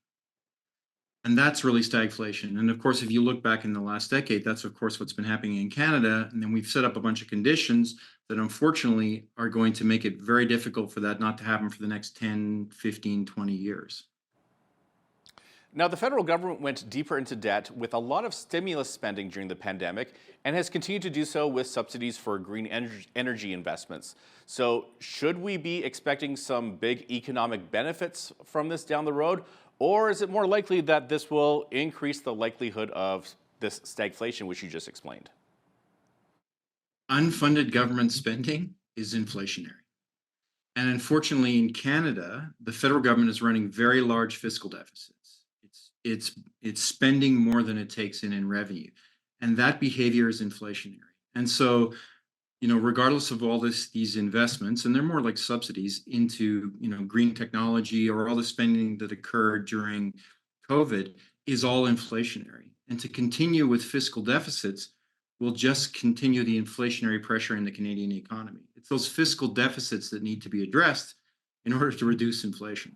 [SPEAKER 16] And that's really stagflation. And of course, if you look back in the last decade, that's of course what's been happening in Canada. And then we've set up a bunch of conditions that unfortunately are going to make it very difficult for that not to happen for the next 10, 15, 20 years.
[SPEAKER 15] Now, the federal government went deeper into debt with a lot of stimulus spending during the pandemic and has continued to do so with subsidies for green energy investments. So should we be expecting some big economic benefits from this down the road? Or is it more likely that this will increase the likelihood of this stagflation, which you just explained?
[SPEAKER 16] Unfunded government spending is inflationary. And unfortunately, in Canada, the federal government is running very large fiscal deficits. It's spending more than it takes in revenue. And that behavior is inflationary. And so, regardless of all these investments, and they're more like subsidies into, green technology or all the spending that occurred during COVID is all inflationary. And to continue with fiscal deficits will just continue the inflationary pressure in the Canadian economy. It's those fiscal deficits that need to be addressed in order to reduce inflation.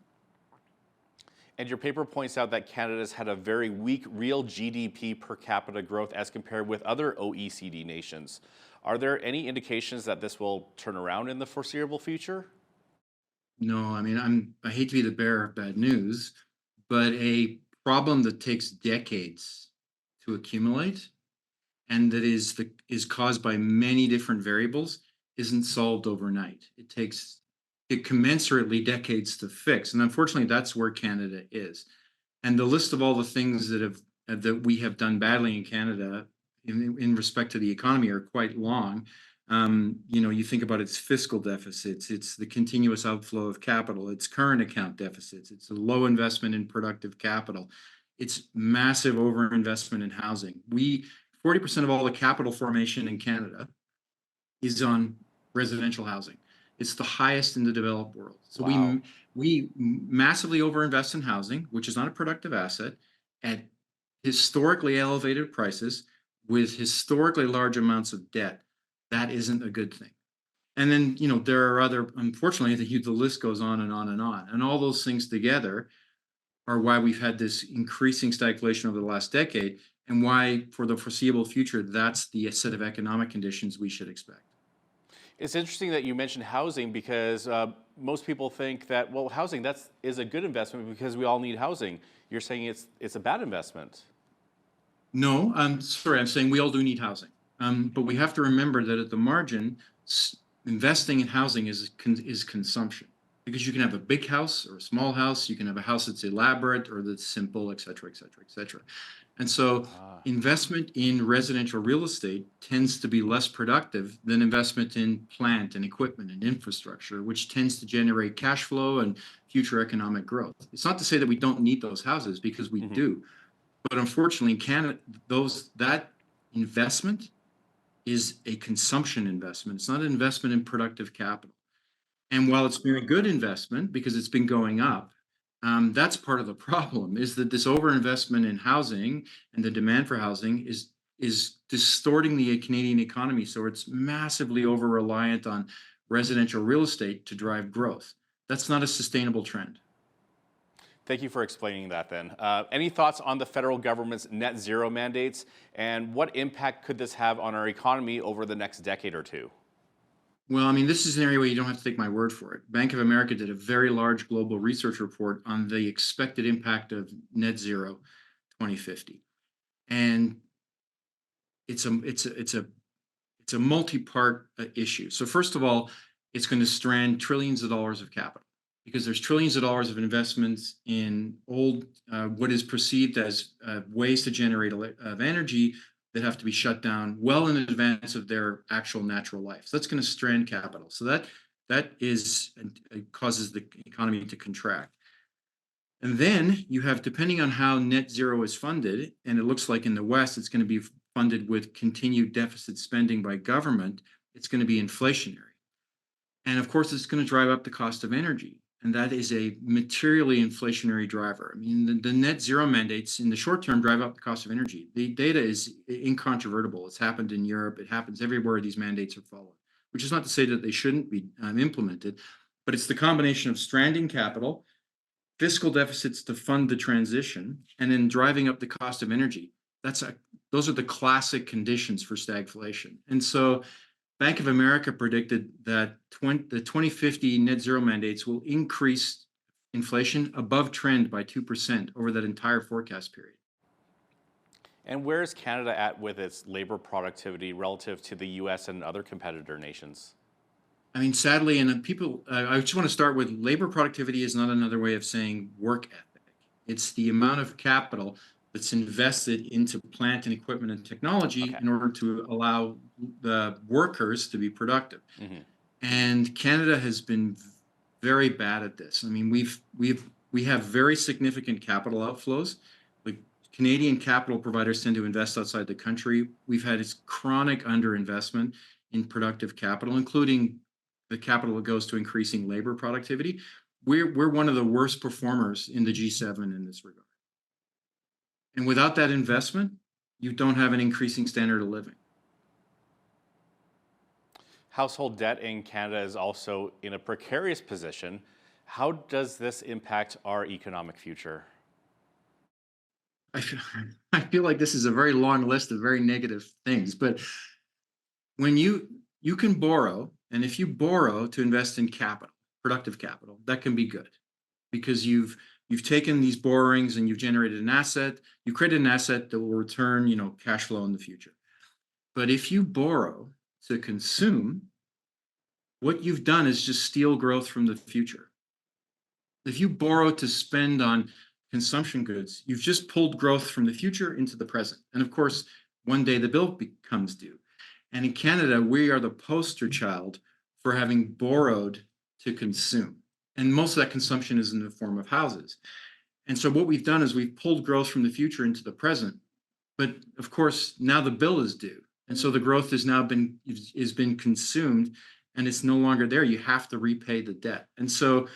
[SPEAKER 15] And your paper points out that Canada's had a very weak real GDP per capita growth as compared with other OECD nations. Are there any indications that this will turn around in the foreseeable future?
[SPEAKER 16] No, I mean, I hate to be the bearer of bad news, but a problem that takes decades to accumulate and that is caused by many different variables isn't solved overnight. It takes commensurately decades to fix. And unfortunately, that's where Canada is. And the list of all the things that have that we have done badly in Canada in respect to the economy are quite long. You think about its fiscal deficits, it's the continuous outflow of capital, it's current account deficits, it's a low investment in productive capital, it's massive overinvestment in housing. 40% of all the capital formation in Canada is on residential housing. It's the highest in the developed world. So
[SPEAKER 9] Wow.
[SPEAKER 16] we massively overinvest in housing, which is not a productive asset, at historically elevated prices with historically large amounts of debt. That isn't a good thing. And then, there are other, unfortunately, the list goes on and on and on. And all those things together are why we've had this increasing stagflation over the last decade, and why, for the foreseeable future, that's the set of economic conditions we should expect.
[SPEAKER 15] It's interesting that you mentioned housing because most people think that, well, housing is a good investment because we all need housing. You're saying it's a bad investment.
[SPEAKER 16] No, I'm sorry. I'm saying we all do need housing, but we have to remember that at the margin, investing in housing is consumption, because you can have a big house or a small house. You can have a house that's elaborate or that's simple, et cetera, et cetera, et cetera. And so investment in residential real estate tends to be less productive than investment in plant and equipment and infrastructure, which tends to generate cash flow and future economic growth. It's not to say that we don't need those houses, because we do. But unfortunately, in Canada, that investment is a consumption investment. It's not an investment in productive capital. And while it's been a good investment because it's been going up, that's part of the problem, is that this overinvestment in housing and the demand for housing is distorting the Canadian economy. So it's massively over-reliant on residential real estate to drive growth. That's not a sustainable trend.
[SPEAKER 15] Thank you for explaining that then. Any thoughts on the federal government's net zero mandates, and what impact could this have on our economy over the next decade or two?
[SPEAKER 16] Well, I mean, this is an area where you don't have to take my word for it. Bank of America did a very large global research report on the expected impact of net zero 2050. And it's a multi-part issue. So first of all, it's going to strand trillions of dollars of capital, because there's trillions of dollars of investments in what is perceived as ways to generate energy that have to be shut down well in advance of their actual natural life. So that's going to strand capital. So that causes the economy to contract. And then you have, depending on how net zero is funded, and it looks like in the West, it's going to be funded with continued deficit spending by government, it's going to be inflationary. And of course, it's going to drive up the cost of energy. And that is a materially inflationary driver. I mean, the net zero mandates in the short term drive up the cost of energy. The data is incontrovertible. It's happened in Europe. It happens everywhere these mandates are followed, which is not to say that they shouldn't be implemented, but it's the combination of stranding capital, fiscal deficits to fund the transition, and then driving up the cost of energy. Those are the classic conditions for stagflation. And so Bank of America predicted that the 2050 net zero mandates will increase inflation above trend by 2% over that entire forecast period.
[SPEAKER 15] And where is Canada at with its labor productivity relative to the US and other competitor nations?
[SPEAKER 16] I mean, sadly, and I just want to start with, labor productivity is not another way of saying work ethic. It's the amount of capital that's invested into plant and equipment and technology in order to allow the workers to be productive. And Canada has been very bad at this. I mean, we have very significant capital outflows. The Canadian capital providers tend to invest outside the country. We've had this chronic underinvestment in productive capital, including the capital that goes to increasing labor productivity. We're one of the worst performers in the G7 in this regard. And without that investment, you don't have an increasing standard of living.
[SPEAKER 15] Household debt in Canada is also in a precarious position. How does this impact our economic future?
[SPEAKER 16] I feel like this is a very long list of very negative things, but when you can borrow, and if you borrow to invest in capital, productive capital, that can be good, because you've taken these borrowings and you've generated an asset. You created an asset that will return, cash flow in the future. But if you borrow to consume, what you've done is just steal growth from the future. If you borrow to spend on consumption goods, you've just pulled growth from the future into the present. And of course, one day the bill becomes due. And in Canada, we are the poster child for having borrowed to consume. And most of that consumption is in the form of houses. And so what we've done is we've pulled growth from the future into the present. But of course, now the bill is due. And so the growth has now been consumed and it's no longer there. You have to repay the debt. And so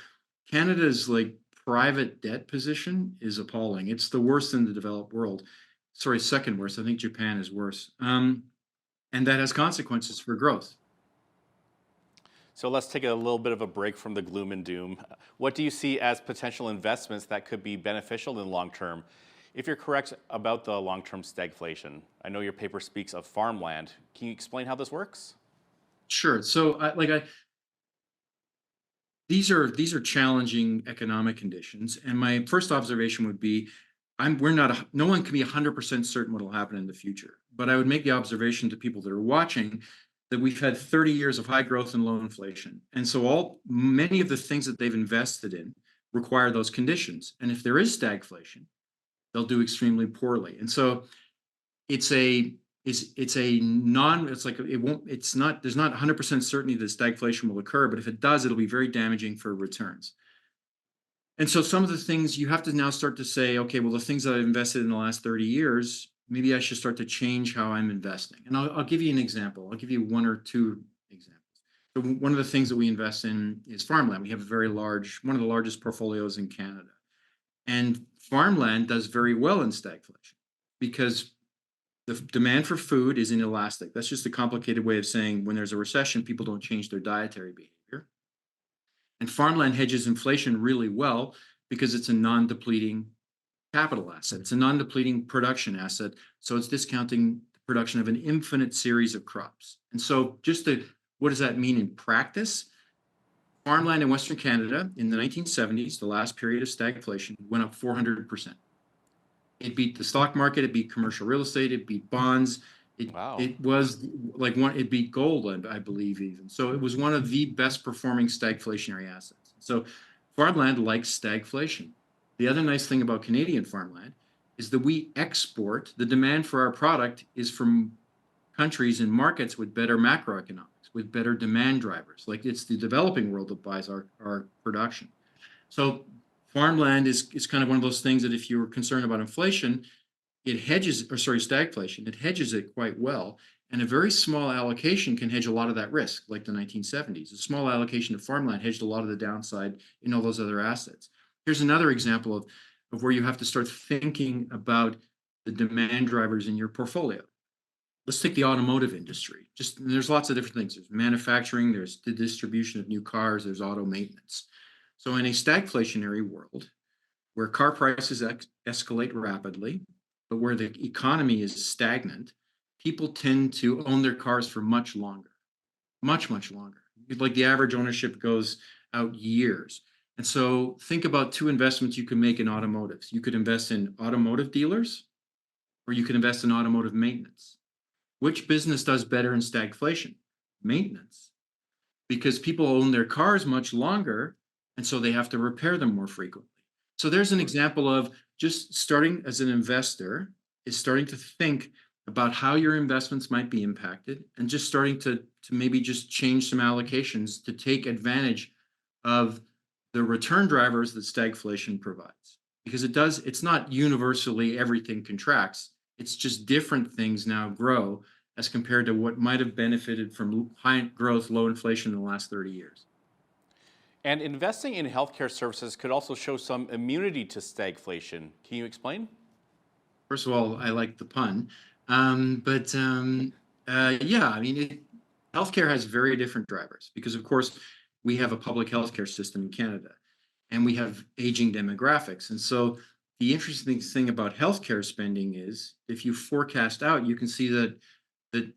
[SPEAKER 16] Canada's like private debt position is appalling. It's the worst in the developed world. Sorry, second worst. I think Japan is worse. And that has consequences for growth.
[SPEAKER 15] So let's take a little bit of a break from the gloom and doom. What do you see as potential investments that could be beneficial in the long term? If you're correct about the long-term stagflation, I know your paper speaks of farmland. Can you explain how this works?
[SPEAKER 16] Sure. So these are challenging economic conditions. And my first observation would be, no one can be 100% certain what will happen in the future. But I would make the observation to people that are watching that we've had 30 years of high growth and low inflation. And so many of the things that they've invested in require those conditions. And if there is stagflation, they'll do extremely poorly. And so there's not 100% certainty that stagflation will occur, but if it does, it'll be very damaging for returns. And so some of the things you have to now start to say, okay, well, the things that I've invested in the last 30 years, maybe I should start to change how I'm investing. And I'll give you an example. I'll give you one or two examples. So one of the things that we invest in is farmland. We have one of the largest portfolios in Canada. And farmland does very well in stagflation because the demand for food is inelastic. That's just a complicated way of saying when there's a recession, people don't change their dietary behavior. And farmland hedges inflation really well because it's a non-depleting capital asset. It's a non-depleting production asset. So it's discounting the production of an infinite series of crops. And so what does that mean in practice? Farmland in Western Canada in the 1970s, the last period of stagflation, went up 400%. It beat the stock market, it beat commercial real estate, it beat bonds. It was like it beat gold, I believe even. So it was one of the best performing stagflationary assets. So farmland likes stagflation. The other nice thing about Canadian farmland is that we export. The demand for our product is from countries and markets with better macroeconomics, with better demand drivers. Like it's the developing world that buys our production. So farmland is kind of one of those things that if you were concerned about inflation, stagflation, it hedges it quite well. And a very small allocation can hedge a lot of that risk, like the 1970s. A small allocation of farmland hedged a lot of the downside in all those other assets. Here's another example of where you have to start thinking about the demand drivers in your portfolio. Let's take the automotive industry. There's lots of different things. There's manufacturing, there's the distribution of new cars, there's auto maintenance. So in a stagflationary world where car prices escalate rapidly, but where the economy is stagnant, people tend to own their cars for much longer, much longer. Like the average ownership goes out years. And so think about two investments you can make in automotives. You could invest in automotive dealers, or you could invest in automotive maintenance. Which business does better in stagflation? Maintenance. Because people own their cars much longer, and so they have to repair them more frequently. So there's an example of just starting as an investor is starting to think about how your investments might be impacted and just starting to maybe just change some allocations to take advantage of the return drivers that stagflation provides. Because it's not universally everything contracts. It's just different things now grow as compared to what might have benefited from high growth, low inflation in the last 30 years.
[SPEAKER 15] And investing in healthcare services could also show some immunity to stagflation. Can you explain?
[SPEAKER 16] First of all, I like the pun. Healthcare has very different drivers because, of course, we have a public healthcare system in Canada and we have aging demographics. And so the interesting thing about healthcare spending is if you forecast out, you can see that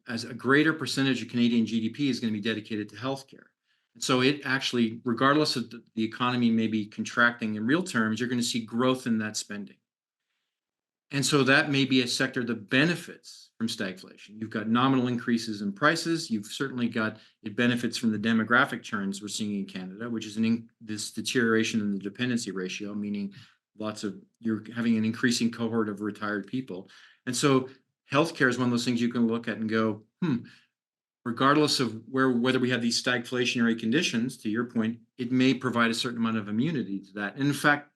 [SPEAKER 16] as a greater percentage of Canadian GDP is going to be dedicated to healthcare. And so it actually, regardless of the economy maybe contracting in real terms, you're going to see growth in that spending. And so that may be a sector that benefits from stagflation. You've got nominal increases in prices. You've certainly got, it benefits from the demographic trends we're seeing in Canada, which is this deterioration in the dependency ratio, meaning you're having an increasing cohort of retired people. And so healthcare is one of those things you can look at and go, regardless of whether we have these stagflationary conditions, to your point, it may provide a certain amount of immunity to that. And in fact,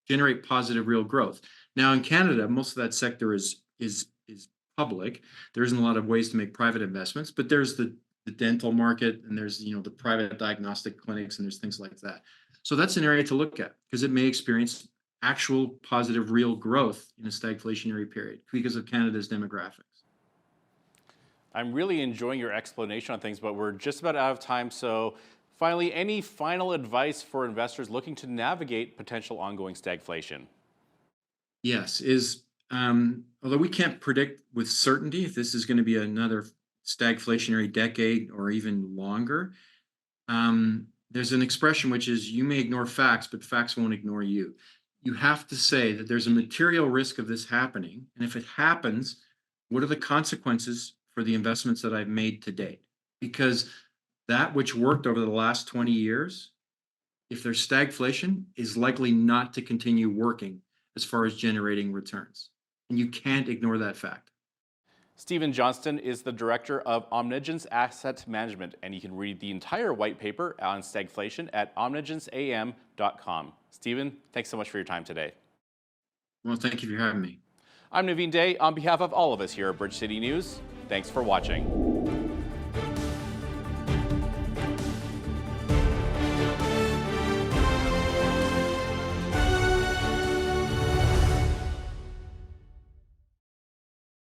[SPEAKER 16] generate positive real growth. Now in Canada, most of that sector is public. There isn't a lot of ways to make private investments, but there's the dental market, and there's the private diagnostic clinics, and there's things like that. So that's an area to look at because it may experience actual positive real growth in a stagflationary period because of Canada's demographics.
[SPEAKER 15] I'm really enjoying your explanation on things, but we're just about out of time. So finally, any final advice for investors looking to navigate potential ongoing stagflation?
[SPEAKER 16] Yes, although we can't predict with certainty if this is going to be another stagflationary decade or even longer, there's an expression which is, you may ignore facts, but facts won't ignore you. You have to say that there's a material risk of this happening. And if it happens, what are the consequences for the investments that I've made to date? Because that which worked over the last 20 years, if there's stagflation, is likely not to continue working as far as generating returns. And you can't ignore that fact.
[SPEAKER 15] Stephen Johnston is the Director of Omnigence Asset Management, and you can read the entire white paper on stagflation at omnigenceam.com. Stephen, thanks so much for your time today.
[SPEAKER 16] Well, thank you for having me.
[SPEAKER 15] I'm Naveen Day. On behalf of all of us here at Bridge City News, thanks for watching.